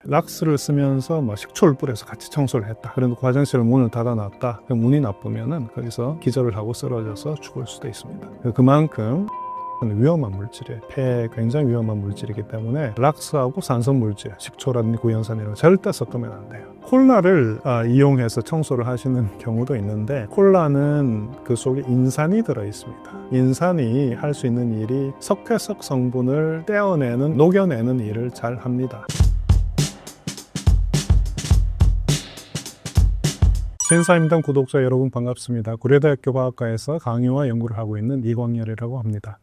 락스를 쓰면서 식초를 뿌려서 같이 청소를 했다. 그런데 화장실 문을 닫아놨다. 그럼 운이 나쁘면은 거기서 기절을 하고 쓰러져서 죽을 수도 있습니다. 그만큼 위험한 물질이에요. 폐에 굉장히 위험한 물질이기 때문에 락스하고 산성물질, 식초라든지 구연산 이런 거 절대 섞으면 안 돼요. 콜라를 이용해서 청소를 하시는 경우도 있는데, 콜라는 그 속에 인산이 들어있습니다. 인산이 할 수 있는 일이 석회석 성분을 떼어내는, 녹여내는 일을 잘 합니다. 신사임당 구독자 여러분 반갑습니다. 고려대학교 과학과에서 강의와 연구를 하고 있는 이광열이라고 합니다.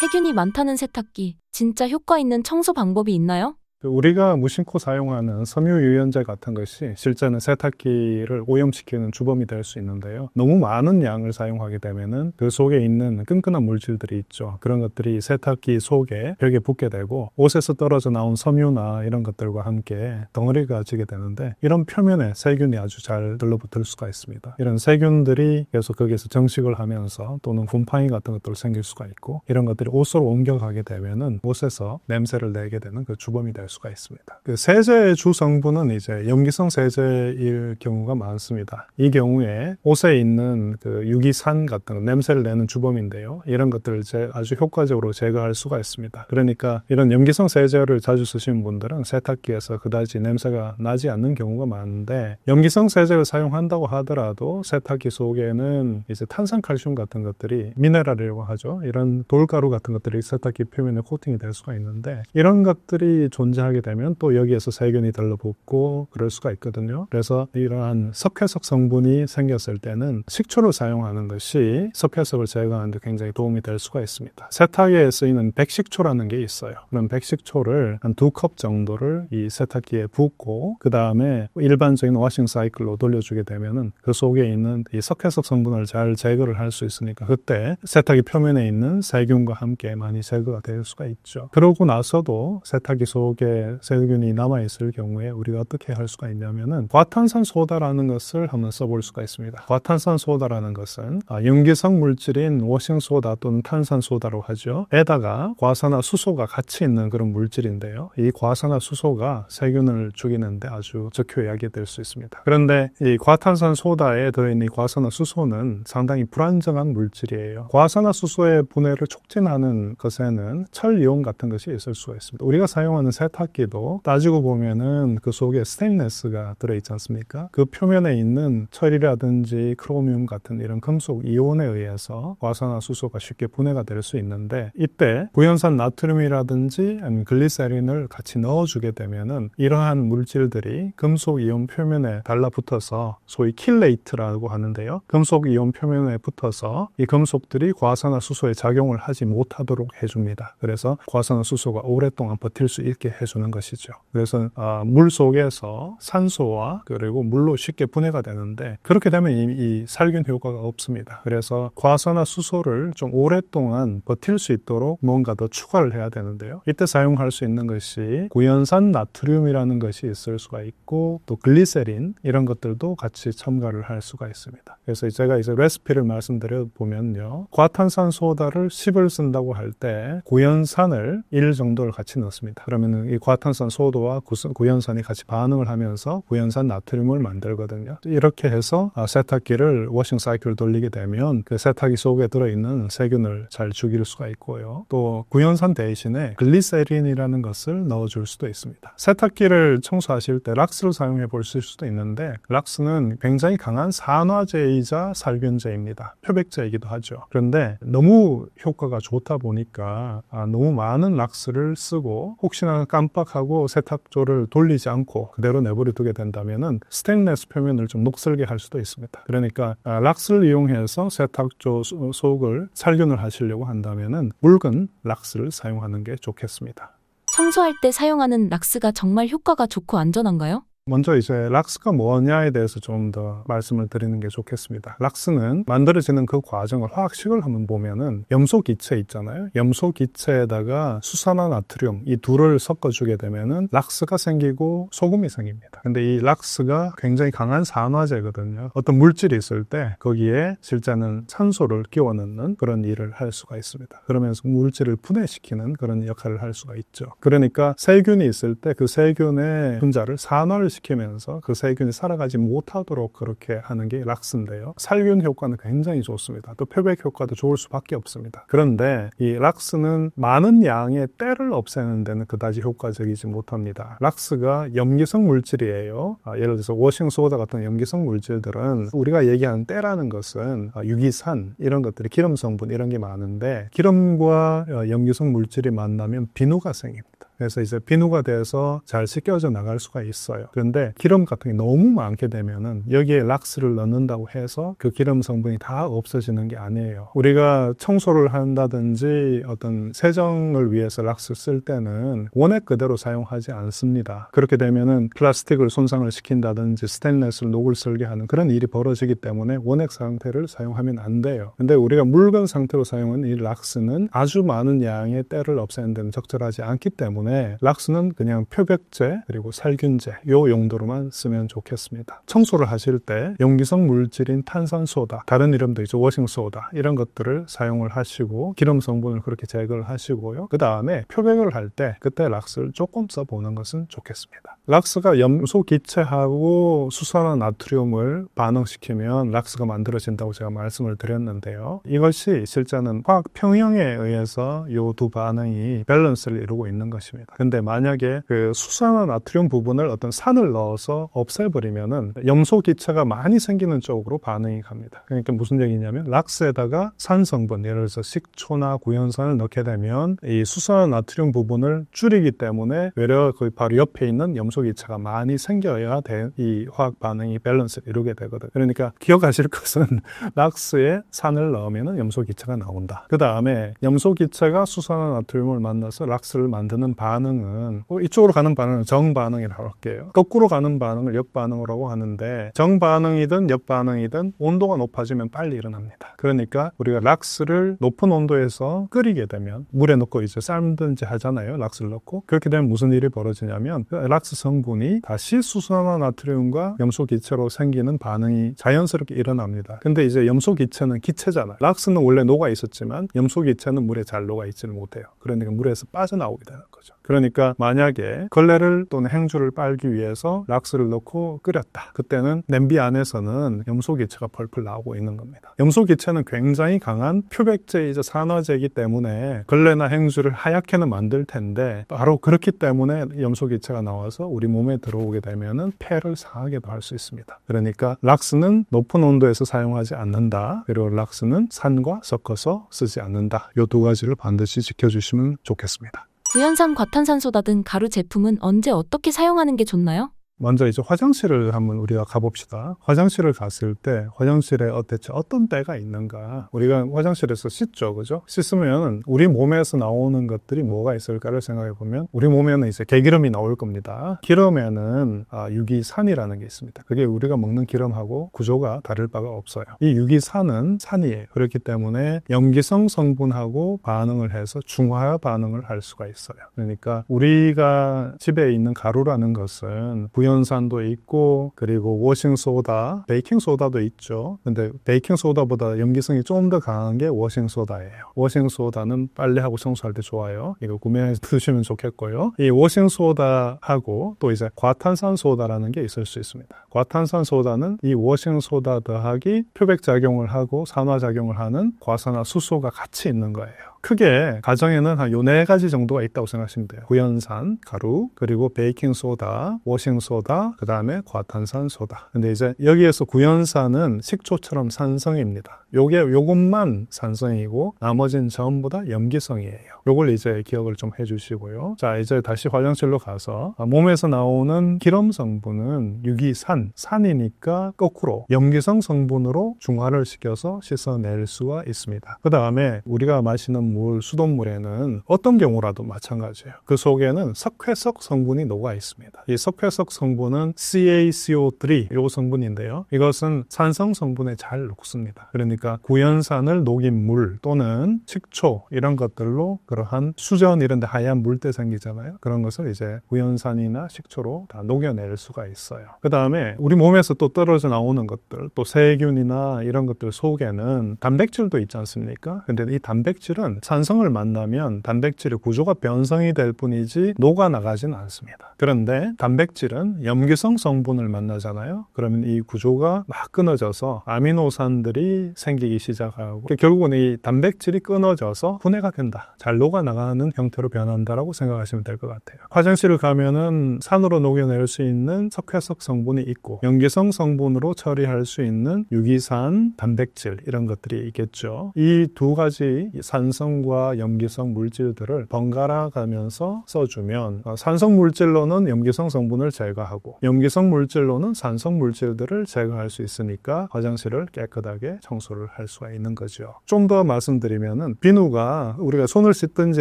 세균이 많다는 세탁기, 진짜 효과 있는 청소 방법이 있나요? 우리가 무심코 사용하는 섬유유연제 같은 것이 실제는 세탁기를 오염시키는 주범이 될 수 있는데요. 너무 많은 양을 사용하게 되면은 그 속에 있는 끈끈한 물질들이 있죠. 그런 것들이 세탁기 속에 벽에 붙게 되고 옷에서 떨어져 나온 섬유나 이런 것들과 함께 덩어리가 지게 되는데, 이런 표면에 세균이 아주 잘 들러붙을 수가 있습니다. 이런 세균들이 계속 거기에서 정식을 하면서 또는 곰팡이 같은 것들 생길 수가 있고, 이런 것들이 옷으로 옮겨가게 되면은 옷에서 냄새를 내게 되는 그 주범이 될 수가 있습니다. 그 세제의 주 성분은 이제 염기성 세제일 경우가 많습니다. 이 경우에 옷에 있는 그 유기산 같은 냄새를 내는 주범인데요. 이런 것들을 아주 효과적으로 제거할 수가 있습니다. 그러니까 이런 염기성 세제를 자주 쓰시는 분들은 세탁기에서 그다지 냄새가 나지 않는 경우가 많은데, 염기성 세제를 사용한다고 하더라도 세탁기 속에는 이제 탄산칼슘 같은 것들이, 미네랄이라고 하죠. 이런 돌가루 같은 것들이 세탁기 표면에 코팅이 될 수가 있는데, 이런 것들이 존재하게 되면 또 여기에서 세균이 들러붙고 그럴 수가 있거든요. 그래서 이러한 석회석 성분이 생겼을 때는 식초를 사용하는 것이 석회석을 제거하는 데 굉장히 도움이 될 수가 있습니다. 세탁에 쓰이는 백식초라는 게 있어요. 그럼 백식초를 한 2컵 정도를 이 세탁기에 붓고 그 다음에 일반적인 워싱 사이클로 돌려주게 되면은 그 속에 있는 이 석회석 성분을 잘 제거를 할 수 있으니까 그때 세탁기 표면에 있는 세균과 함께 많이 제거가 될 수가 있죠. 그러고 나서도 세탁기 속에 세균이 남아있을 경우에 우리가 어떻게 할 수가 있냐면은 과탄산소다라는 것을 한번 써볼 수가 있습니다. 과탄산소다라는 것은 염기성 물질인 워싱소다 또는 탄산소다로 하죠. 에다가 과산화수소가 같이 있는 그런 물질인데요. 이 과산화수소가 세균을 죽이는데 아주 적효약이 될 수 있습니다. 그런데 이 과탄산소다에 들어있는 이 과산화수소는 상당히 불안정한 물질이에요. 과산화수소의 분해를 촉진하는 것에는 철이온 같은 것이 있을 수가 있습니다. 우리가 사용하는 세탁기도 따지고 보면은 그 속에 스테인레스가 들어있지 않습니까? 그 표면에 있는 철이라든지 크로미움 같은 이런 금속 이온에 의해서 과산화수소가 쉽게 분해가 될 수 있는데, 이때 구연산 나트륨이라든지 아니면 글리세린을 같이 넣어주게 되면은 이러한 물질들이 금속 이온 표면에 달라붙어서 소위 킬레이트라고 하는데요. 금속 이온 표면에 붙어서 이 금속들이 과산화수소에 작용을 하지 못하도록 해줍니다. 그래서 과산화수소가 오랫동안 버틸 수 있게 해주는 것이죠. 그래서 물 속에서 산소와 그리고 물로 쉽게 분해가 되는데, 그렇게 되면 이 살균 효과가 없습니다. 그래서 과산화수소를 좀 오랫동안 버틸 수 있도록 뭔가 더 추가를 해야 되는데요. 이때 사용할 수 있는 것이 구연산 나트륨이라는 것이 있을 수가 있고, 또 글리세린 이런 것들도 같이 첨가를 할 수가 있습니다. 그래서 제가 이제 레시피를 말씀드려 보면요, 과탄산소다를 10을 쓴다고 할 때 구연산을 1 정도를 같이 넣습니다. 그러면 이 과탄산소다와 구연산이 같이 반응을 하면서 구연산 나트륨을 만들거든요. 이렇게 해서 세탁기를 워싱 사이클을 돌리게 되면 그 세탁기 속에 들어있는 세균을 잘 죽일 수가 있고요. 또 구연산 대신에 글리세린이라는 것을 넣어줄 수도 있습니다. 세탁기를 청소하실 때 락스를 사용해 보실 수도 있는데, 락스는 굉장히 강한 산화제이자 살균제입니다. 표백제이기도 하죠. 그런데 너무 효과가 좋다 보니까 너무 많은 락스를 쓰고 혹시나 깜빡하고 세탁조를 돌리지 않고 그대로 내버려 두게 된다면은 스테인레스 표면을 좀 녹슬게 할 수도 있습니다. 그러니까 락스를 이용해서 세탁조 속을 살균을 하시려고 한다면은 묽은 락스를 사용하는 게 좋겠습니다. 청소할 때 사용하는 락스가 정말 효과가 좋고 안전한가요? 먼저 이제 락스가 뭐냐에 대해서 좀 더 말씀을 드리는 게 좋겠습니다. 락스는 만들어지는 그 과정을 화학식을 한번 보면은 염소 기체 있잖아요. 염소 기체에다가 수산화나트륨 이 둘을 섞어주게 되면은 락스가 생기고 소금이 생깁니다. 근데 이 락스가 굉장히 강한 산화제거든요. 어떤 물질이 있을 때 거기에 실제는 산소를 끼워 넣는 그런 일을 할 수가 있습니다. 그러면서 물질을 분해시키는 그런 역할을 할 수가 있죠. 그러니까 세균이 있을 때 그 세균의 분자를 산화를 시키면서 그 세균이 살아가지 못하도록 그렇게 하는 게 락스인데요. 살균 효과는 굉장히 좋습니다. 또 표백 효과도 좋을 수밖에 없습니다. 그런데 이 락스는 많은 양의 때를 없애는 데는 그다지 효과적이지 못합니다. 락스가 염기성 물질이에요. 예를 들어서 워싱소다 같은 염기성 물질들은 우리가 얘기하는 때라는 것은 유기산 이런 것들이 기름 성분 이런 게 많은데 기름과 염기성 물질이 만나면 비누가 생깁니다. 그래서 이제 비누가 돼서 잘 씻겨져 나갈 수가 있어요. 그런데 기름 같은 게 너무 많게 되면은 여기에 락스를 넣는다고 해서 그 기름 성분이 다 없어지는 게 아니에요. 우리가 청소를 한다든지 어떤 세정을 위해서 락스 쓸 때는 원액 그대로 사용하지 않습니다. 그렇게 되면은 플라스틱을 손상을 시킨다든지 스테인레스를 녹을 쓸게 하는 그런 일이 벌어지기 때문에 원액 상태를 사용하면 안 돼요. 근데 우리가 묽은 상태로 사용하는 이 락스는 아주 많은 양의 때를 없애는 데는 적절하지 않기 때문에 락스는 그냥 표백제 그리고 살균제 요 용도로만 쓰면 좋겠습니다. 청소를 하실 때 염기성 물질인 탄산소다, 다른 이름도 있죠. 워싱소다 이런 것들을 사용을 하시고 기름 성분을 그렇게 제거를 하시고요. 그 다음에 표백을 할 때 그때 락스를 조금 써보는 것은 좋겠습니다. 락스가 염소 기체하고 수산화나트륨을 반응시키면 락스가 만들어진다고 제가 말씀을 드렸는데요. 이것이 실제는 화학 평형에 의해서 이 두 반응이 밸런스를 이루고 있는 것입니다. 근데 만약에 그 수산화나트륨 부분을 어떤 산을 넣어서 없애버리면은 염소 기체가 많이 생기는 쪽으로 반응이 갑니다. 그러니까 무슨 얘기냐면 락스에다가 산 성분, 예를 들어서 식초나 구연산을 넣게 되면 이 수산화나트륨 부분을 줄이기 때문에 외려 그 바로 옆에 있는 염소 기체가 많이 생겨야 이 화학 반응이 밸런스를 이루게 되거든요. 그러니까 기억하실 것은 락스에 산을 넣으면 염소 기체가 나온다. 그 다음에 염소 기체가 수산화나트륨을 만나서 락스를 만드는 반응은 이쪽으로 가는 반응은 정반응이라고 할게요. 거꾸로 가는 반응을 역반응이라고 하는데 정반응이든 역반응이든 온도가 높아지면 빨리 일어납니다. 그러니까 우리가 락스를 높은 온도에서 끓이게 되면 물에 넣고 이제 삶든지 하잖아요. 락스를 넣고 그렇게 되면 무슨 일이 벌어지냐면 락스 성분이 다시 수산화나트륨과 염소 기체로 생기는 반응이 자연스럽게 일어납니다. 근데 이제 염소 기체는 기체잖아요. 락스는 원래 녹아 있었지만 염소 기체는 물에 잘 녹아 있지는 못해요. 그러니까 물에서 빠져나오게 되는 거죠. 그러니까 만약에 걸레를 또는 행주를 빨기 위해서 락스를 넣고 끓였다. 그때는 냄비 안에서는 염소 기체가 펄펄 나오고 있는 겁니다. 염소 기체는 굉장히 강한 표백제이자 산화제이기 때문에 걸레나 행주를 하얗게는 만들 텐데 바로 그렇기 때문에 염소 기체가 나와서 우리 몸에 들어오게 되면은 폐를 상하게도 할 수 있습니다. 그러니까 락스는 높은 온도에서 사용하지 않는다. 그리고 락스는 산과 섞어서 쓰지 않는다. 이 두 가지를 반드시 지켜주시면 좋겠습니다. 구연산 과탄산소다 등 가루 제품은 언제 어떻게 사용하는 게 좋나요? 먼저 이제 화장실을 한번 우리가 가봅시다. 화장실을 갔을 때 화장실에 대체 어떤 때가 있는가? 우리가 화장실에서 씻죠, 그죠? 씻으면 우리 몸에서 나오는 것들이 뭐가 있을까를 생각해 보면 우리 몸에는 이제 개기름이 나올 겁니다. 기름에는 유기산이라는 게 있습니다. 그게 우리가 먹는 기름하고 구조가 다를 바가 없어요. 이 유기산은 산이에요. 그렇기 때문에 염기성 성분하고 반응을 해서 중화 반응을 할 수가 있어요. 그러니까 우리가 집에 있는 가루라는 것은 구연산도 있고 그리고 워싱소다, 베이킹소다도 있죠. 근데 베이킹소다보다 염기성이 좀 더 강한 게 워싱소다예요. 워싱소다는 빨래하고 청소할 때 좋아요. 이거 구매해서 드시면 좋겠고요. 이 워싱소다하고 또 이제 과탄산소다라는 게 있을 수 있습니다. 과탄산소다는 이 워싱소다 더하기 표백작용을 하고 산화작용을 하는 과산화수소가 같이 있는 거예요. 크게 가정에는 한 요 4가지 정도가 있다고 생각하시면 돼요. 구연산, 가루, 그리고 베이킹소다, 워싱소다, 그 다음에 과탄산소다. 근데 이제 여기에서 구연산은 식초처럼 산성입니다. 요것만 산성이고 나머지는 전부 다 염기성이에요. 요걸 이제 기억을 좀 해주시고요. 자, 이제 다시 화장실로 가서 몸에서 나오는 기름 성분은 유기산, 산이니까 거꾸로 염기성 성분으로 중화를 시켜서 씻어낼 수가 있습니다. 그 다음에 우리가 마시는 물, 수돗물에는 어떤 경우라도 마찬가지예요. 그 속에는 석회석 성분이 녹아 있습니다. 이 석회석 성분은 CaCO3 이 성분인데요. 이것은 산성 성분에 잘 녹습니다. 그러니까 구연산을 녹인 물 또는 식초 이런 것들로 그러한 수전 이런 데 하얀 물때 생기잖아요. 그런 것을 이제 구연산이나 식초로 다 녹여낼 수가 있어요. 그 다음에 우리 몸에서 또 떨어져 나오는 것들, 또 세균이나 이런 것들 속에는 단백질도 있지 않습니까? 근데 이 단백질은 산성을 만나면 단백질의 구조가 변성이 될 뿐이지 녹아나가지는 않습니다. 그런데 단백질은 염기성 성분을 만나잖아요. 그러면 이 구조가 막 끊어져서 아미노산들이 생기기 시작하고 결국은 이 단백질이 끊어져서 분해가 된다. 잘 녹아나가는 형태로 변한다라고 생각하시면 될 것 같아요. 화장실을 가면은 산으로 녹여낼 수 있는 석회석 성분이 있고 염기성 성분으로 처리할 수 있는 유기산, 단백질 이런 것들이 있겠죠. 이 두 가지 산성과 염기성 물질들을 번갈아 가면서 써주면 산성 물질로는 염기성 성분을 제거하고 염기성 물질로는 산성 물질들을 제거할 수 있으니까 화장실을 깨끗하게 청소를 할 수가 있는 거죠. 좀 더 말씀드리면은 비누가 우리가 손을 씻든지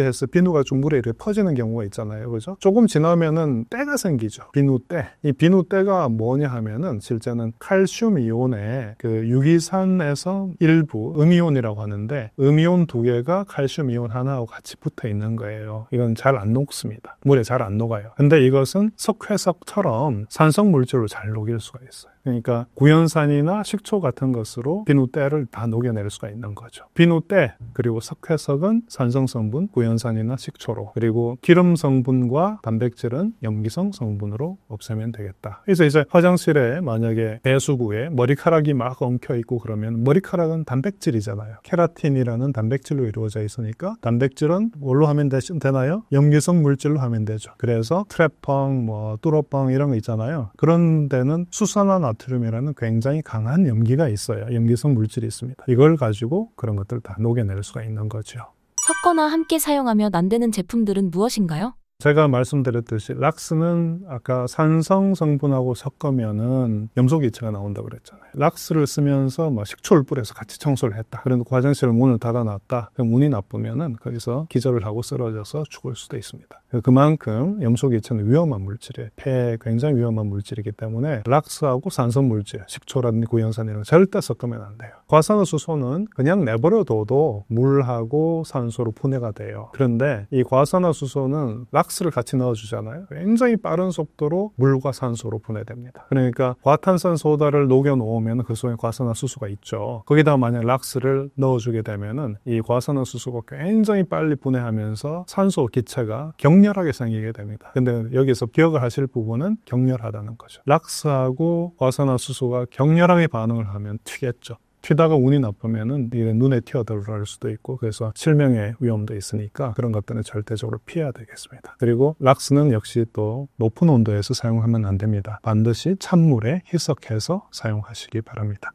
해서 비누가 좀 물에 이렇게 퍼지는 경우가 있잖아요. 그죠? 조금 지나면은 때가 생기죠. 비누때. 이 비누때가 뭐냐 하면은 실제는 칼슘 이온의 그 유기산에서 일부 음이온이라고 하는데 음이온 두 개가 칼슘 이온 하나하고 같이 붙어 있는 거예요. 이건 잘 안 녹습니다. 물에 잘 안 녹아요. 근데 이것은 석회석처럼 산성 물질로 잘 녹일 수가 있어요. 그러니까 구연산이나 식초 같은 것으로 비누때를 다 녹여낼 수가 있는 거죠. 비누때 그리고 석회석은 산성 성분, 구연산이나 식초로 그리고 기름 성분과 단백질은 염기성 성분으로 없애면 되겠다. 그래서 이제 화장실에 만약에 배수구에 머리카락이 막 엉켜 있고 그러면 머리카락은 단백질이잖아요. 케라틴이라는 단백질로 이루어져 있으니까 단백질은 뭘로 하면 되나요? 염기성 물질로 하면 되죠. 그래서 트랩펑, 뚜러펑 이런 거 있잖아요. 그런 데는 수산화나트륨이라는 굉장히 강한 염기가 있어요. 염기성 물질이 있습니다. 이걸 가지고 그런 것들 다 녹여낼 수가 있는 거죠. 섞거나 함께 사용하면 안 되는 제품들은 무엇인가요? 제가 말씀드렸듯이 락스는 아까 산성 성분하고 섞으면은 염소기체가 나온다고 그랬잖아요. 락스를 쓰면서 식초를 뿌려서 같이 청소를 했다. 그래놓고 화장실 문을 닫아놨다. 그럼 운이 나쁘면은 거기서 기절을 하고 쓰러져서 죽을 수도 있습니다. 그만큼 염소기체는 위험한 물질이에요. 폐에 굉장히 위험한 물질이기 때문에 락스하고 산성 물질, 식초라든지 구연산 이런 거 절대 섞으면 안 돼요. 과산화수소는 그냥 내버려둬도 물하고 산소로 분해가 돼요. 그런데 이 과산화수소는 락스를 같이 넣어주잖아요. 굉장히 빠른 속도로 물과 산소로 분해됩니다. 그러니까 과탄산소다를 녹여놓으면 그 속에 과산화수소가 있죠. 거기다 만약 락스를 넣어주게 되면은 이 과산화수소가 굉장히 빨리 분해하면서 산소 기체가 격렬하게 생기게 됩니다. 근데 여기서 기억을 하실 부분은 격렬하다는 거죠. 락스하고 과산화수소가 격렬하게 반응을 하면 튀겠죠. 튀다가 운이 나쁘면은 눈에 튀어들어갈 수도 있고 그래서 실명의 위험도 있으니까 그런 것들은 절대적으로 피해야 되겠습니다. 그리고 락스는 역시 또 높은 온도에서 사용하면 안 됩니다. 반드시 찬물에 희석해서 사용하시기 바랍니다.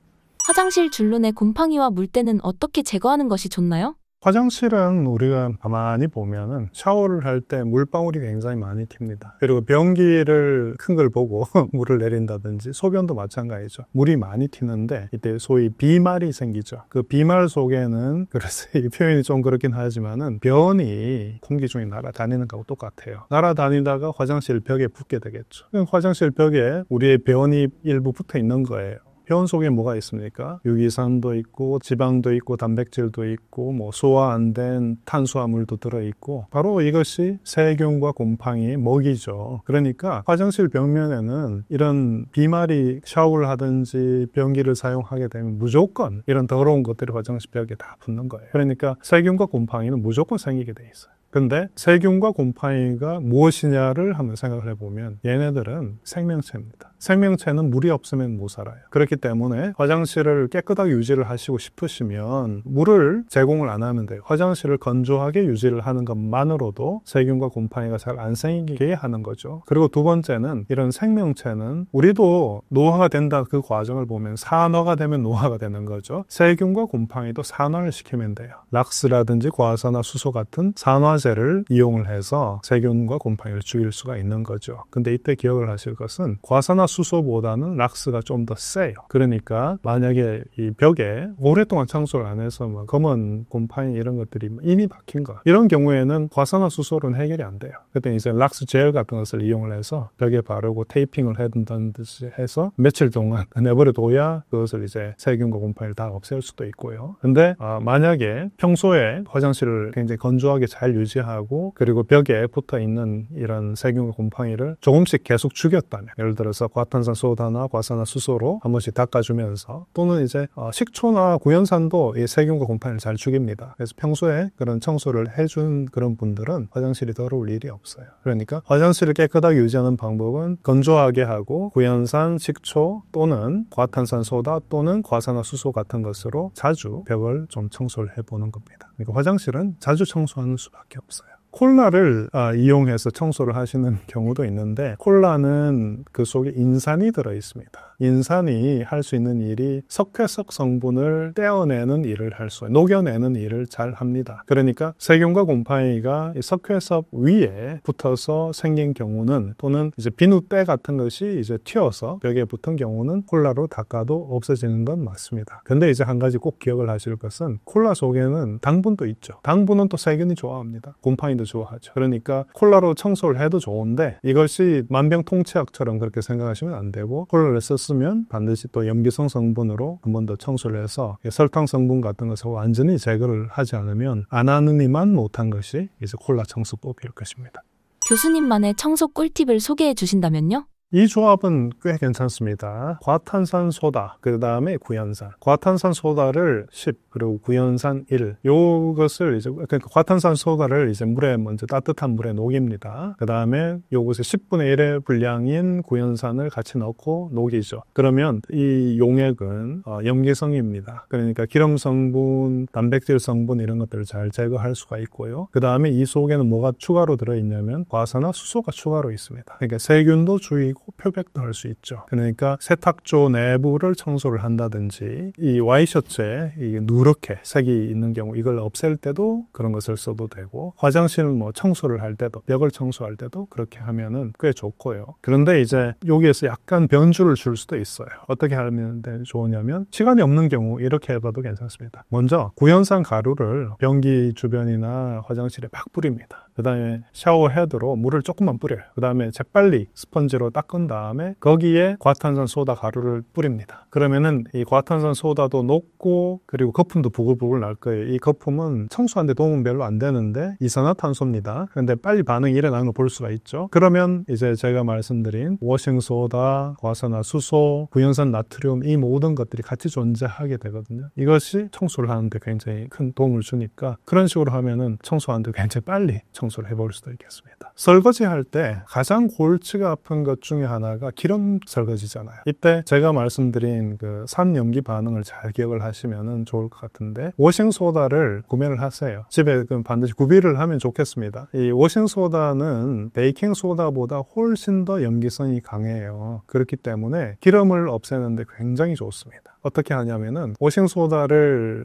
화장실 줄눈의 곰팡이와 물때는 어떻게 제거하는 것이 좋나요? 화장실은 우리가 가만히 보면은 샤워를 할 때 물방울이 굉장히 많이 튑니다. 그리고 변기를 큰 걸 보고 물을 내린다든지 소변도 마찬가지죠. 물이 많이 튀는데 이때 소위 비말이 생기죠. 그 비말 속에는 그래서 이 표현이 좀 그렇긴 하지만은 변이 공기 중에 날아다니는 거하고 똑같아요. 날아다니다가 화장실 벽에 붙게 되겠죠. 화장실 벽에 우리의 변이 일부 붙어 있는 거예요. 변 속에 뭐가 있습니까? 유기산도 있고 지방도 있고 단백질도 있고 소화 안 된 탄수화물도 들어있고 바로 이것이 세균과 곰팡이의 먹이죠. 그러니까 화장실 벽면에는 이런 비말이 샤워를 하든지 변기를 사용하게 되면 무조건 이런 더러운 것들이 화장실 벽에 다 붙는 거예요. 그러니까 세균과 곰팡이는 무조건 생기게 돼 있어요. 근데 세균과 곰팡이가 무엇이냐를 한번 생각을 해보면 얘네들은 생명체입니다. 생명체는 물이 없으면 못 살아요. 그렇기 때문에 화장실을 깨끗하게 유지를 하시고 싶으시면 물을 제공을 안 하면 돼요. 화장실을 건조하게 유지를 하는 것만으로도 세균과 곰팡이가 잘 안 생기게 하는 거죠. 그리고 두 번째는 이런 생명체는 우리도 노화가 된다 그 과정을 보면 산화가 되면 노화가 되는 거죠. 세균과 곰팡이도 산화를 시키면 돼요. 락스라든지 과산화수소 같은 산화제를 이용을 해서 세균과 곰팡이를 죽일 수가 있는 거죠. 근데 이때 기억을 하실 것은 과산화수소보다는 락스가 좀 더 세요. 그러니까 만약에 이 벽에 오랫동안 청소를 안 해서 뭐 검은 곰팡이 이런 것들이 이미 박힌 거 이런 경우에는 과산화수소로는 해결이 안 돼요. 그때 이제 락스 젤 같은 것을 이용을 해서 벽에 바르고 테이핑을 해둔다는 듯이 해서 며칠 동안 내버려둬야 그것을 이제 세균과 곰팡이를 다 없앨 수도 있고요. 근데 만약에 평소에 화장실을 굉장히 건조하게 잘 유지하고 그리고 벽에 붙어 있는 이런 세균과 곰팡이를 조금씩 계속 죽였다면 예를 들어서 과탄산소다나 과산화수소로 한 번씩 닦아주면서 또는 이제 식초나 구연산도 이 세균과 곰팡이를 잘 죽입니다. 그래서 평소에 그런 청소를 해준 그런 분들은 화장실이 더러울 일이 없어요. 그러니까 화장실을 깨끗하게 유지하는 방법은 건조하게 하고 구연산, 식초 또는 과탄산소다 또는 과산화수소 같은 것으로 자주 벽을 좀 청소를 해보는 겁니다. 그러니까 화장실은 자주 청소하는 수밖에 없어요. 콜라를 이용해서 청소를 하시는 경우도 있는데 콜라는 그 속에 인산이 들어 있습니다. 인산이 할 수 있는 일이 석회석 성분을 떼어내는 일을 할 수, 녹여내는 일을 잘 합니다. 그러니까 세균과 곰팡이가 이 석회석 위에 붙어서 생긴 경우는 또는 이제 비누때 같은 것이 이제 튀어서 벽에 붙은 경우는 콜라로 닦아도 없어지는 건 맞습니다. 근데 이제 한 가지 꼭 기억을 하실 것은 콜라 속에는 당분도 있죠. 당분은 또 세균이 좋아합니다. 곰팡이도 좋아하죠. 그러니까 콜라로 청소를 해도 좋은데 이것이 만병통치약처럼 그렇게 생각하시면 안 되고 콜라를 썼으면 반드시 또 염기성 성분으로 한 번 더 청소를 해서 설탕 성분 같은 것을 완전히 제거를 하지 않으면 안 하느니만 못한 것이 이제 콜라 청소법일 것입니다. 교수님만의 청소 꿀팁을 소개해 주신다면요? 이 조합은 꽤 괜찮습니다. 과탄산소다, 그 다음에 구연산. 과탄산소다를 10, 그리고 구연산 1. 요것을 이제, 그러니까 과탄산소다를 이제 물에 먼저 따뜻한 물에 녹입니다. 그 다음에 요것의 10분의 1의 분량인 구연산을 같이 넣고 녹이죠. 그러면 이 용액은 염기성입니다. 그러니까 기름 성분, 단백질 성분 이런 것들을 잘 제거할 수가 있고요. 그 다음에 이 속에는 뭐가 추가로 들어있냐면 과산화수소가 추가로 있습니다. 그러니까 세균도 줄이고 표백도 할 수 있죠. 그러니까 세탁조 내부를 청소를 한다든지 이 와이셔츠에 이 누렇게 색이 있는 경우 이걸 없앨 때도 그런 것을 써도 되고 화장실 뭐 청소를 할 때도 벽을 청소할 때도 그렇게 하면은 꽤 좋고요. 그런데 이제 여기에서 약간 변주를 줄 수도 있어요. 어떻게 하면 좋으냐면 시간이 없는 경우 이렇게 해봐도 괜찮습니다. 먼저 구연산 가루를 변기 주변이나 화장실에 막 뿌립니다. 그 다음에 샤워 헤드로 물을 조금만 뿌려요. 그 다음에 재빨리 스펀지로 닦은 다음에 거기에 과탄산소다 가루를 뿌립니다. 그러면은 이 과탄산소다도 녹고 그리고 거품도 부글부글 날 거예요. 이 거품은 청소하는데 도움은 별로 안 되는데 이산화탄소입니다. 그런데 빨리 반응이 일어나는 걸 볼 수가 있죠. 그러면 이제 제가 말씀드린 워싱소다, 과산화수소, 구연산 나트륨 이 모든 것들이 같이 존재하게 되거든요. 이것이 청소를 하는데 굉장히 큰 도움을 주니까 그런 식으로 하면은 청소하는데 굉장히 빨리 청소를 해볼 수도 있겠습니다. 설거지 할 때 가장 골치가 아픈 것 중에 하나가 기름 설거지잖아요. 이때 제가 말씀드린 그 산염기 반응을 잘 기억을 하시면 좋을 것 같은데 워싱소다를 구매를 하세요. 집에 반드시 구비를 하면 좋겠습니다. 이 워싱소다는 베이킹소다보다 훨씬 더 염기성이 강해요. 그렇기 때문에 기름을 없애는데 굉장히 좋습니다. 어떻게 하냐면은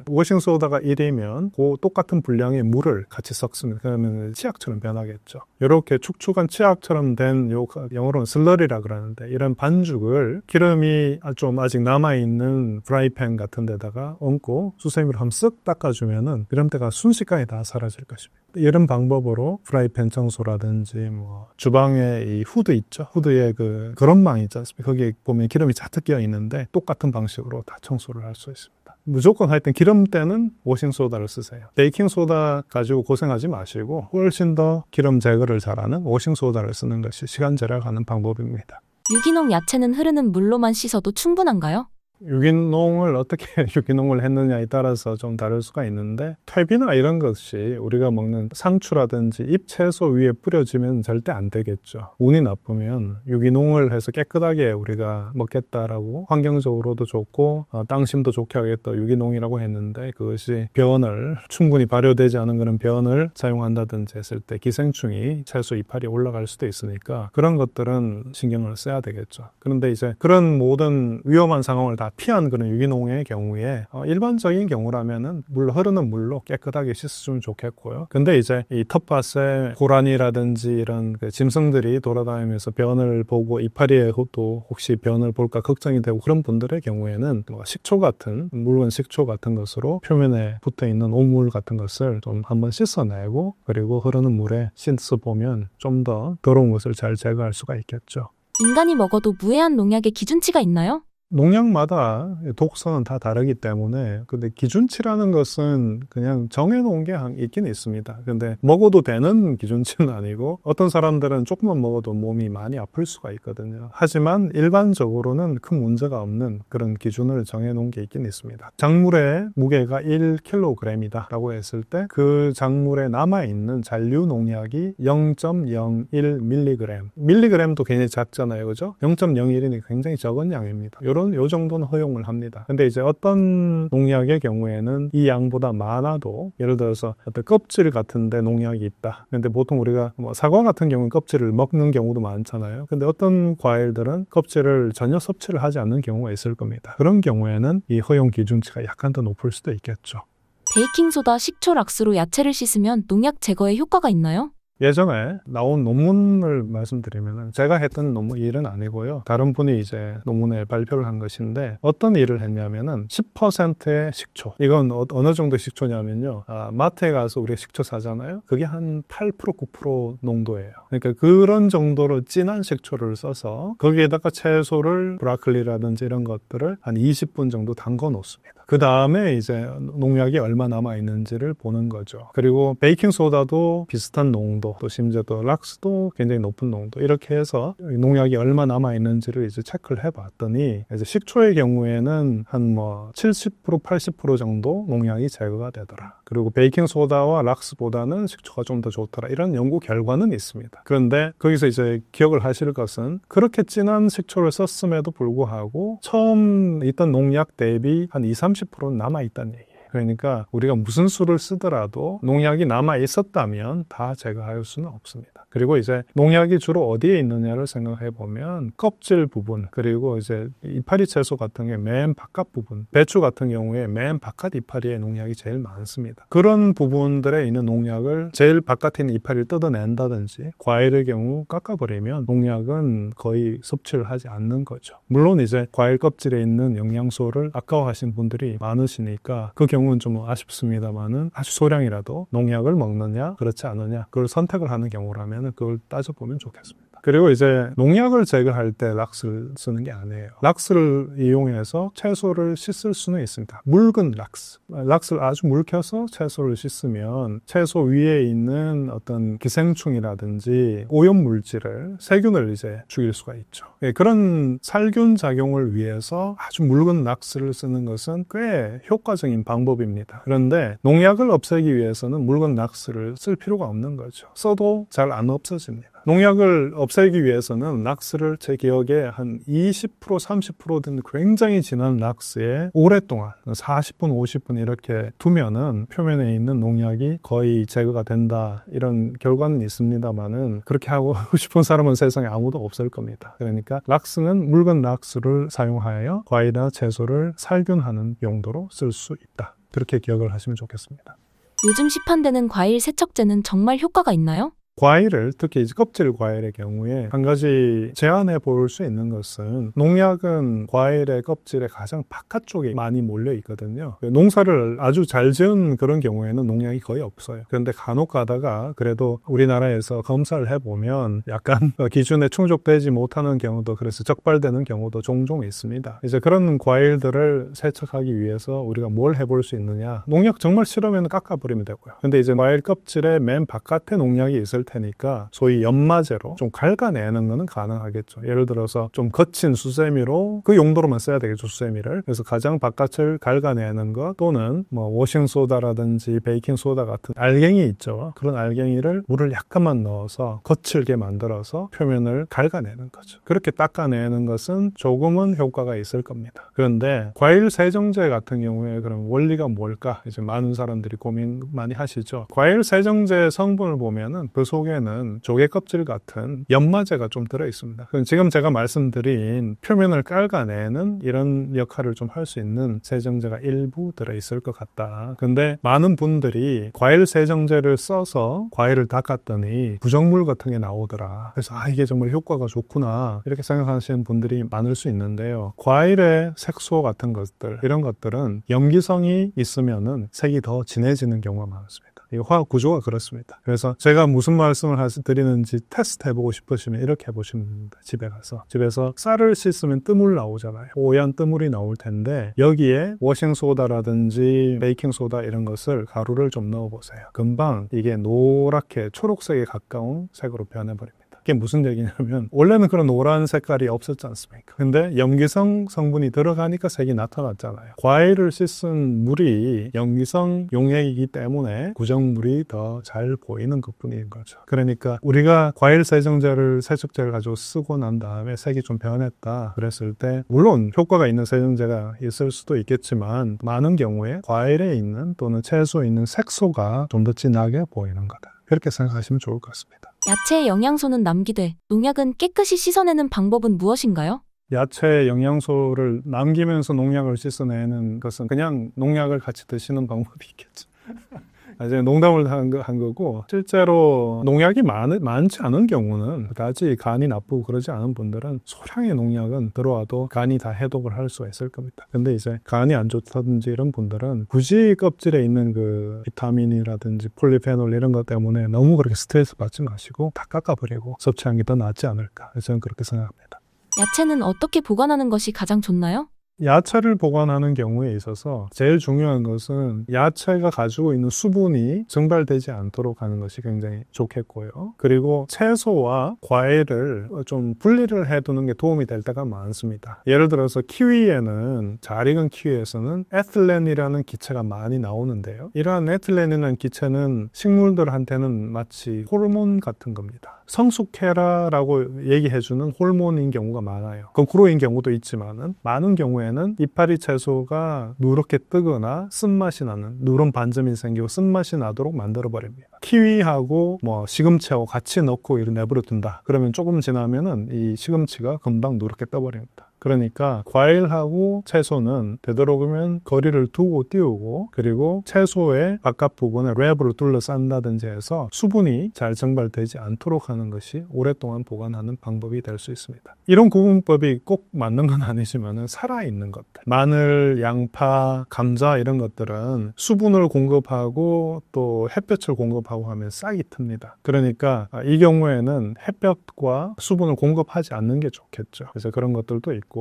워싱소다가 1이면 그 똑같은 분량의 물을 같이 섞습니다. 그러면 치약처럼 변하겠죠. 이렇게 축축한 치약처럼 된 영어로는 슬러리라 그러는데 이런 반죽을 기름이 좀 아직 남아있는 프라이팬 같은 데다가 얹고 수세미로 한번 쓱 닦아주면은 기름때가 순식간에 다 사라질 것입니다. 이런 방법으로 프라이팬 청소라든지 뭐 주방에 이 후드 있죠. 후드에 그 그런망 있지 않습니까? 거기에 보면 기름이 잔뜩 끼어 있는데 똑같은 방식으로 다 청소를 할 수 있습니다. 무조건 할 땐 기름때는 워싱소다를 쓰세요. 베이킹소다 가지고 고생하지 마시고 훨씬 더 기름 제거를 잘하는 워싱소다를 쓰는 것이 시간 절약하는 방법입니다. 유기농 야채는 흐르는 물로만 씻어도 충분한가요? 유기농을 어떻게 유기농을 했느냐에 따라서 좀 다를 수가 있는데, 퇴비나 이런 것이 우리가 먹는 상추라든지 잎 채소 위에 뿌려지면 절대 안 되겠죠. 운이 나쁘면 유기농을 해서 깨끗하게 우리가 먹겠다라고, 환경적으로도 좋고 땅심도 좋게 하겠다 유기농이라고 했는데, 그것이 변을 충분히 발효되지 않은 그런 변을 사용한다든지 했을 때 기생충이 채소 이파리에 올라갈 수도 있으니까 그런 것들은 신경을 써야 되겠죠. 그런데 이제 그런 모든 위험한 상황을 다 피한 그런 유기농의 경우에 일반적인 경우라면은 흐르는 물로 깨끗하게 씻어주면 좋겠고요. 근데 이제 이 텃밭에 고라니라든지 이런 그 짐승들이 돌아다니면서 변을 보고 이파리에 또 혹시 변을 볼까 걱정이 되고 그런 분들의 경우에는 식초 같은, 묽은 식초 같은 것으로 표면에 붙어 있는 오물 같은 것을 좀 한번 씻어내고, 그리고 흐르는 물에 씻어보면 좀 더 더러운 것을 잘 제거할 수가 있겠죠. 인간이 먹어도 무해한 농약의 기준치가 있나요? 농약마다 독성은 다 다르기 때문에, 근데 기준치라는 것은 그냥 정해놓은 게 있긴 있습니다. 근데 먹어도 되는 기준치는 아니고, 어떤 사람들은 조금만 먹어도 몸이 많이 아플 수가 있거든요. 하지만 일반적으로는 큰 문제가 없는 그런 기준을 정해놓은 게 있긴 있습니다. 작물의 무게가 1kg이다 라고 했을 때 그 작물에 남아있는 잔류 농약이 0.01mg. 밀리그램도 굉장히 작잖아요, 그죠? 0.01이니 굉장히 적은 양입니다. 요 정도는 허용을 합니다. 근데 이제 어떤 농약의 경우에는 이 양보다 많아도, 예를 들어서 어떤 껍질 같은데 농약이 있다. 근데 보통 우리가 사과 같은 경우는 껍질을 먹는 경우도 많잖아요. 근데 어떤 과일들은 껍질을 전혀 섭취를 하지 않는 경우가 있을 겁니다. 그런 경우에는 이 허용 기준치가 약간 더 높을 수도 있겠죠. 베이킹소다, 식초, 락스로 야채를 씻으면 농약 제거에 효과가 있나요? 예전에 나온 논문을 말씀드리면, 제가 했던 논문 일은 아니고요. 다른 분이 이제 논문에 발표를 한 것인데, 어떤 일을 했냐면은 10%의 식초. 이건 어느 정도 식초냐면요. 마트에 가서 우리가 식초 사잖아요. 그게 한 8%, 9% 농도예요. 그러니까 그런 정도로 진한 식초를 써서 거기에다가 채소를, 브로콜리라든지 이런 것들을 한 20분 정도 담궈 놓습니다. 그 다음에 이제 농약이 얼마 남아 있는지를 보는 거죠. 그리고 베이킹 소다도 비슷한 농도, 또 심지어 또 락스도 굉장히 높은 농도, 이렇게 해서 농약이 얼마 남아 있는지를 이제 체크를 해봤더니, 이제 식초의 경우에는 한 70%, 80% 정도 농약이 제거가 되더라. 그리고 베이킹 소다와 락스보다는 식초가 좀 더 좋더라. 이런 연구 결과는 있습니다. 그런데 거기서 이제 기억을 하실 것은, 그렇게 진한 식초를 썼음에도 불구하고 처음 있던 농약 대비 한 20-30%는 남아있다는 얘기예요. 그러니까 우리가 무슨 수를 쓰더라도 농약이 남아 있었다면 다 제거할 수는 없습니다. 그리고 이제 농약이 주로 어디에 있느냐를 생각해 보면, 껍질 부분, 그리고 이제 이파리 채소 같은 게 맨 바깥 부분, 배추 같은 경우에 맨 바깥 이파리에 농약이 제일 많습니다. 그런 부분들에 있는 농약을 제일 바깥에 있는 이파리를 뜯어낸다든지, 과일의 경우 깎아버리면 농약은 거의 섭취를 하지 않는 거죠. 물론 이제 과일 껍질에 있는 영양소를 아까워하신 분들이 많으시니까 그 경우는 좀 아쉽습니다만은, 아주 소량이라도 농약을 먹느냐 그렇지 않느냐, 그걸 선택을 하는 경우라면 그걸 따져보면 좋겠습니다. 그리고 이제 농약을 제거할 때 락스를 쓰는 게 아니에요. 락스를 이용해서 채소를 씻을 수는 있습니다. 묽은 락스를 아주 묽혀서 채소를 씻으면 채소 위에 있는 어떤 기생충이라든지 오염 물질을, 세균을 이제 죽일 수가 있죠. 그런 살균 작용을 위해서 아주 묽은 락스를 쓰는 것은 꽤 효과적인 방법입니다. 그런데 농약을 없애기 위해서는 묽은 락스를 쓸 필요가 없는 거죠. 써도 잘 안 없어집니다. 농약을 없애기 위해서는 락스를 제 기억에 한 20%, 30% 된 굉장히 진한 락스에 오랫동안 40분, 50분 이렇게 두면은 표면에 있는 농약이 거의 제거가 된다, 이런 결과는 있습니다만은, 그렇게 하고 싶은 사람은 세상에 아무도 없을 겁니다. 그러니까 락스는 묽은 락스를 사용하여 과일이나 채소를 살균하는 용도로 쓸 수 있다. 그렇게 기억을 하시면 좋겠습니다. 요즘 시판되는 과일 세척제는 정말 효과가 있나요? 과일을, 특히 이제 껍질 과일의 경우에 한 가지 제안해 볼 수 있는 것은, 농약은 과일의 껍질의 가장 바깥쪽에 많이 몰려 있거든요. 농사를 아주 잘 지은 그런 경우에는 농약이 거의 없어요. 그런데 간혹 가다가 그래도 우리나라에서 검사를 해보면 약간 기준에 충족되지 못하는 경우도, 그래서 적발되는 경우도 종종 있습니다. 이제 그런 과일들을 세척하기 위해서 우리가 뭘 해볼 수 있느냐, 농약 정말 싫으면 깎아버리면 되고요. 근데 이제 과일 껍질의 맨 바깥에 농약이 있을 테니까 소위 연마제로 좀 갉아내는 거는 가능하겠죠. 예를 들어서 좀 거친 수세미로 그 용도로만 써야 되겠죠, 수세미를. 그래서 가장 바깥을 갉아내는 것 또는 뭐 워싱소다라든지 베이킹소다 같은 알갱이 있죠. 그런 알갱이를 물을 약간만 넣어서 거칠게 만들어서 표면을 갉아내는 거죠. 그렇게 닦아내는 것은 조금은 효과가 있을 겁니다. 그런데 과일 세정제 같은 경우에 그럼 원리가 뭘까? 이제 많은 사람들이 고민 많이 하시죠. 과일 세정제 성분을 보면은 그 속에는 조개 껍질 같은 연마제가 좀 들어 있습니다. 지금 제가 말씀드린 표면을 갉아내는 이런 역할을 좀 할 수 있는 세정제가 일부 들어 있을 것 같다. 근데 많은 분들이 과일 세정제를 써서 과일을 닦았더니 부정물 같은 게 나오더라. 그래서 이게 정말 효과가 좋구나 이렇게 생각하시는 분들이 많을 수 있는데요. 과일의 색소 같은 것들 이런 것들은 염기성이 있으면은 색이 더 진해지는 경우가 많습니다. 이 화학 구조가 그렇습니다. 그래서 제가 무슨 말씀을 드리는지 테스트 해보고 싶으시면 이렇게 해보시면 됩니다. 집에서 쌀을 씻으면 뜨물 나오잖아요. 뽀얀 뜨물이 나올 텐데 여기에 워싱소다라든지 베이킹소다 이런 것을 가루를 좀 넣어보세요. 금방 이게 노랗게 초록색에 가까운 색으로 변해버립니다. 이게 무슨 얘기냐면 원래는 그런 노란 색깔이 없었지 않습니까? 근데 염기성 성분이 들어가니까 색이 나타났잖아요. 과일을 씻은 물이 염기성 용액이기 때문에 구정물이 더 잘 보이는 것뿐인 거죠. 그러니까 우리가 과일 세정제를 세척제를 가지고 쓰고 난 다음에 색이 좀 변했다 그랬을 때 물론 효과가 있는 세정제가 있을 수도 있겠지만 많은 경우에 과일에 있는 또는 채소에 있는 색소가 좀 더 진하게 보이는 거다. 그렇게 생각하시면 좋을 것 같습니다. 야채의 영양소는 남기되 농약은 깨끗이 씻어내는 방법은 무엇인가요? 야채의 영양소를 남기면서 농약을 씻어내는 것은 그냥 농약을 같이 드시는 방법이 있겠죠. 이제 농담을 한 거고 실제로 농약이 많지 않은 경우는 그다지 간이 나쁘고 그러지 않은 분들은 소량의 농약은 들어와도 간이 다 해독을 할 수가 있을 겁니다. 근데 이제 간이 안 좋다든지 이런 분들은 굳이 껍질에 있는 그 비타민이라든지 폴리페놀 이런 것 때문에 너무 그렇게 스트레스 받지 마시고 다 깎아버리고 섭취하는 게 더 낫지 않을까 저는 그렇게 생각합니다. 야채는 어떻게 보관하는 것이 가장 좋나요? 야채를 보관하는 경우에 있어서 제일 중요한 것은 야채가 가지고 있는 수분이 증발되지 않도록 하는 것이 굉장히 좋겠고요. 그리고 채소와 과일을 좀 분리를 해두는 게 도움이 될 때가 많습니다. 예를 들어서 키위에는 잘 익은 키위에서는 에틸렌이라는 기체가 많이 나오는데요. 이러한 에틸렌이라는 기체는 식물들한테는 마치 호르몬 같은 겁니다. 성숙해라라고 얘기해주는 호르몬인 경우가 많아요. 거꾸로인 경우도 있지만은 많은 경우에는 이파리 채소가 누렇게 뜨거나 쓴맛이 나는 누런 반점이 생기고 쓴맛이 나도록 만들어버립니다. 키위하고 시금치하고 같이 넣고 이렇게 내버려 둔다. 그러면 조금 지나면은 이 시금치가 금방 누렇게 떠버립니다. 그러니까 과일하고 채소는 되도록이면 거리를 두고 띄우고 그리고 채소의 바깥 부분에 랩으로 둘러싼다든지 해서 수분이 잘 증발되지 않도록 하는 것이 오랫동안 보관하는 방법이 될 수 있습니다. 이런 구분법이 꼭 맞는 건 아니지만 살아있는 것들 마늘, 양파, 감자 이런 것들은 수분을 공급하고 또 햇볕을 공급하고 하면 싹이 틉니다. 그러니까 이 경우에는 햇볕과 수분을 공급하지 않는 게 좋겠죠. 그래서 그런 것들도 있고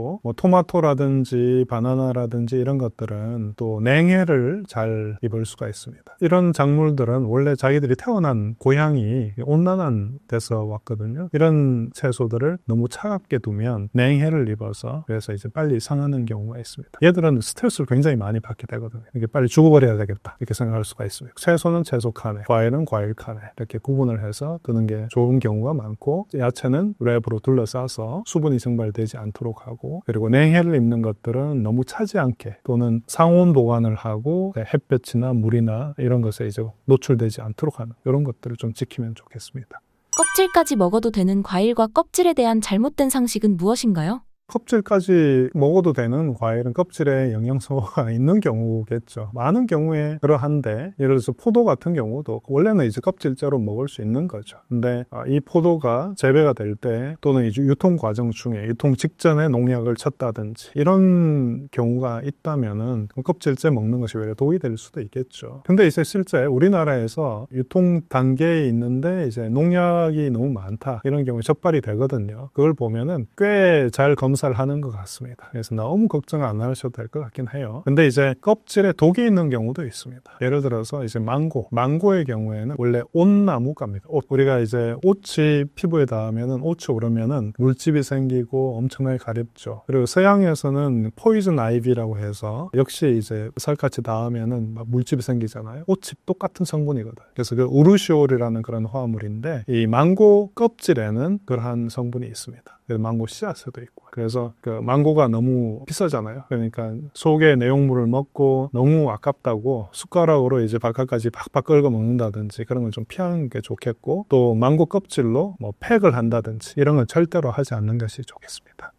토마토라든지 바나나라든지 이런 것들은 또 냉해를 잘 입을 수가 있습니다. 이런 작물들은 원래 자기들이 태어난 고향이 온난한 데서 왔거든요. 이런 채소들을 너무 차갑게 두면 냉해를 입어서 그래서 이제 빨리 상하는 경우가 있습니다. 얘들은 스트레스를 굉장히 많이 받게 되거든요. 이게 빨리 죽어버려야 되겠다 이렇게 생각할 수가 있습니다. 채소는 채소 칸에, 과일은 과일 칸에 이렇게 구분을 해서 두는 게 좋은 경우가 많고 야채는 랩으로 둘러싸서 수분이 증발되지 않도록 하고 그리고 냉해를 입는 것들은 너무 차지 않게 또는 상온 보관을 하고 햇볕이나 물이나 이런 것에 이제 노출되지 않도록 하는 이런 것들을 좀 지키면 좋겠습니다. 껍질까지 먹어도 되는 과일과 껍질에 대한 잘못된 상식은 무엇인가요? 껍질까지 먹어도 되는 과일은 껍질에 영양소가 있는 경우겠죠. 많은 경우에 그러한데 예를 들어서 포도 같은 경우도 원래는 이제 껍질째로 먹을 수 있는 거죠. 근데 이 포도가 재배가 될 때 또는 이제 유통 과정 중에 유통 직전에 농약을 쳤다든지 이런 경우가 있다면은 껍질째 먹는 것이 오히려 독이 될 수도 있겠죠. 근데 이제 실제 우리나라에서 유통 단계에 있는데 이제 농약이 너무 많다 이런 경우에 적발이 되거든요. 그걸 보면은 꽤 잘 검사 검사를 하는 것 같습니다. 그래서 너무 걱정 안 하셔도 될 것 같긴 해요. 근데 이제 껍질에 독이 있는 경우도 있습니다. 예를 들어서 이제 망고의 경우에는 원래 옷나무과입니다. 우리가 이제 옷이 피부에 닿으면은 옷이 오르면은 물집이 생기고 엄청나게 가렵죠. 그리고 서양에서는 포이즌 아이비라고 해서 역시 이제 살갗이 닿으면은 막 물집이 생기잖아요. 옷이 똑같은 성분이거든. 그래서 그 우르시올이라는 그런 화합물인데 이 망고 껍질에는 그러한 성분이 있습니다. 망고 씨앗에도 있고. 그래서 그 망고가 너무 비싸잖아요. 그러니까 속의 내용물을 먹고 너무 아깝다고 숟가락으로 이제 바깥까지 팍팍 긁어 먹는다든지 그런 건 좀 피하는 게 좋겠고, 또 망고 껍질로 뭐 팩을 한다든지 이런 건 절대로 하지 않는 것이 좋겠습니다.